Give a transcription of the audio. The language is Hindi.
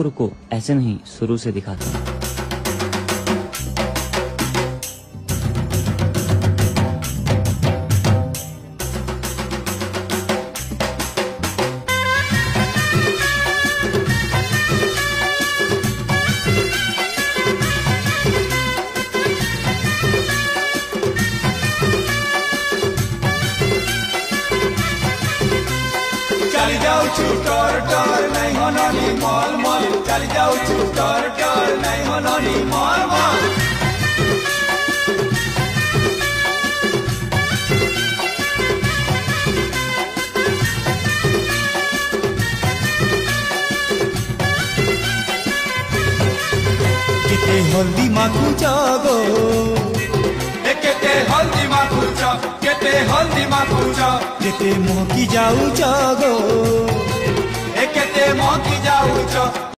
रुको ऐसे नहीं, शुरू से दिखाता हूँ। चली जाऊ टोर टोर नहीं होनी मॉल मॉल, चली जाऊ टोर टोर नहीं होनी मॉल मॉल। केते हल्दी माखु जागो, केते हल्दी माखु जा, केते हल्दी माखु जा, केते मोकी जाऊ जागो, केते मोकी जाऊ जा।